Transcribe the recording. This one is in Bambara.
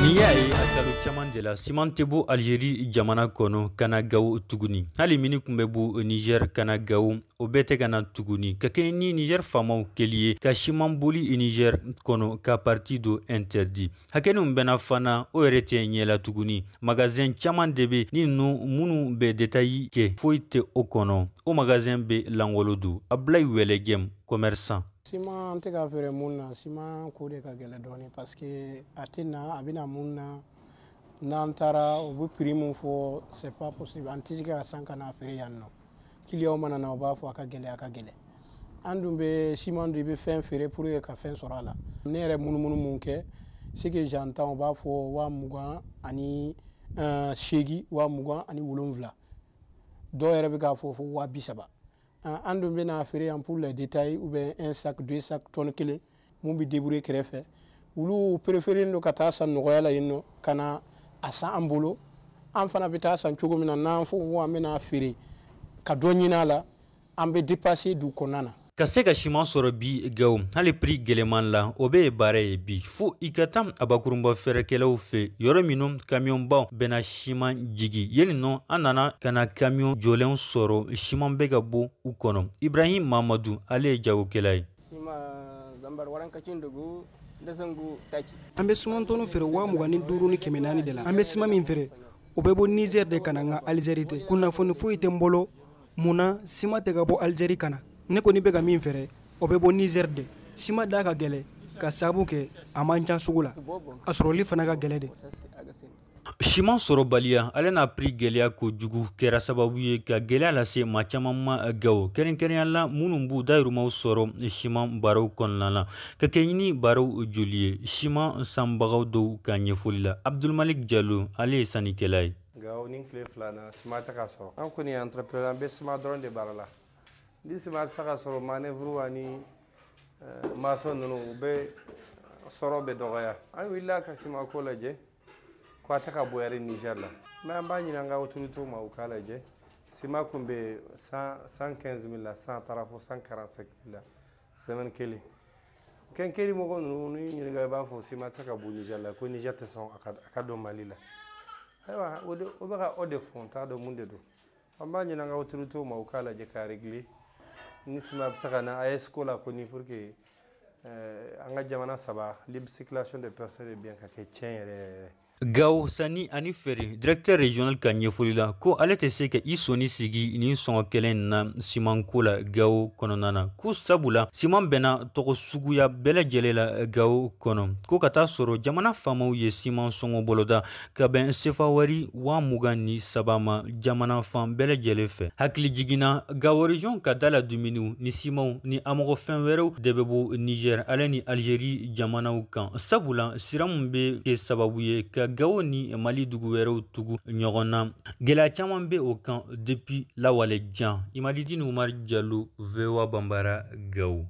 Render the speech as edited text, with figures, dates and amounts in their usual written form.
N'i y'a ye a kalo caman de la siman tɛ bɔ Algérie jamana kɔnɔ ka na Gawo tuguni hali mini kun bɛ bɔ Niger ka na Gawo o bɛɛ tɛ ka na tuguni ka kɛɲɛ ni Niger faamaw kɛli ye ka siman boli Niger kɔnɔ ka parti do interdit hakɛninw bɛna fana o yɛrɛ tɛ ɲɛla tuguni magasin caman de bɛ ni minnu bɛ détail kɛ foyi tɛ o kɔnɔ o magasin bɛ Langolo do Ablaye Wɛlɛgɛm commerçant. Siman tɛ ka feere mun na siman ko de ka gɛlɛn dɔɔni parce que a tɛ na a bɛna mun na n'an taara u bɛ prix mun fɔ c'est pas possible an tɛ se ka san ka na feere yan nɔ client mana na u b'a fɔ a ka gɛlɛn an dun bɛ siman dun i bɛ fɛn feere pour que ka fɛn sɔrɔ a la ne yɛrɛ munumunu mun kɛ ce que j'entends u b'a fɔ 20 ani 8 20 ani 7 dɔw yɛrɛ bɛ k'a fɔ 30. An dun bɛna feere yan pour les détails ou bien un sac 2 sacs tonne kelen mun bɛ débrouiller kɛrɛfɛ olu préféré do ka taa san nɔgɔya la yen nɔ ka na a san an bolo an fana bɛ taa san cogo min na n'an fɔ ko an bɛna feere ka dɔ ɲini a la an bɛ dépasser du kɔnɔna na. Ka se ka siman sɔrɔ bi Gawo hali prix gɛlɛman la o bɛ ye baara ye bi fo i ka taa abakurunba feerekɛlaw fɛ yɔrɔ minnu kamiyɔnbaw bɛna siman jigi yeli nɔ an nana ka na kamiyon jɔlenw sɔrɔ siman bɛ ka bɔ u kɔnɔ Ibrahim Mamadu ale ye jagokɛla ye. An bɛ siman tɔnɔ feere 25 ni 400 de la an bɛ siman min feere o bɛ bɔ Niger de ka na nka Algérie tɛ kunnafoni foyi tɛ n bolo munna siman tɛ ka bɔ Algérie kana ne kɔni bɛ ka min feere o bɛ bɔ Niger de siman da ka gɛlɛ ka sababu kɛ a man ca sugu la a sɔrɔli fana ka gɛlɛ de. Siman sɔrɔbaliya ale n'a prix gɛlɛya kojugu kɛra sababu ye ka gɛlɛya lase maa caman ma Gawo kɛrɛnkɛrɛnya la minnu b'u dayirimɛw sɔrɔ siman baaraw kɔnɔna na ka kɛ ni baaraw joli ye siman sanbagaw dɔw ka ɲɛfɔli la Abdulmalik Jalo ale ye sannikɛla ye. Gawo ni tile fila na siman tɛ ka sɔrɔ an kɔni ye entrepreneur an bɛ siman dɔrɔn de baara la ni siman tɛ se ka sɔrɔ manœuvre ani maçon ninnu u bɛ sɔrɔ bɛ dɔgɔya an wulila ka siman ko lajɛ ko a tɛ ka bɔ yɛrɛ Niger la mais an b'a ɲini an ka autorité ma u k'a lajɛ siman kun bɛ 115 000 la sisan a taara fɔ 145 000 la semaine kelen kɛnkɛri mɔgɔ ninnu ni ɲininka i b'a fɔ siman tɛ se ka bɔ Niger la ko Niger tɛ sɔn a ka don Mali la ayiwa o bɛ ka o de fɔ n t'a dɔn mun de don an b'a ɲini an ka autorité ma u k'a lajɛ k'a régler ni siman bɛ se ka na AES ko la kɔni pour que an ka jamana saba libre circulation des personnes et biens ka kɛ tiɲɛ yɛrɛ. Gawo sani ani feere directeur régional ka ɲɛfɔli la ko ale tɛ se ka i sɔnni sigi ni sɔngɔ kelen na siman ko la Gawo kɔnɔna na ko sabula siman bɛna tɔgɔ suguya bɛɛ lajɛlen la Gawo kɔnɔ ko ka taa sɔrɔ jamana faamaw ye siman sɔngɔ boloda ka bɛn sefa wari 23 ma jamana fan bɛɛ lajɛlen fɛ hakili jiginna Gawo région ka dala dumuniw ni simanw ni amɔgɔfɛn wɛrɛw de bɛ bɔ Niger ale ni Algérie jamanaw kan sabula sira min bɛ kɛ sababu ye ka Gawo ni Mali dugu wɛrɛw tugu ɲɔgɔn na gɛlɛya caman bɛ o kan depuis lawale jan Imadidine Umar Jalo VOA Bambara Gawo.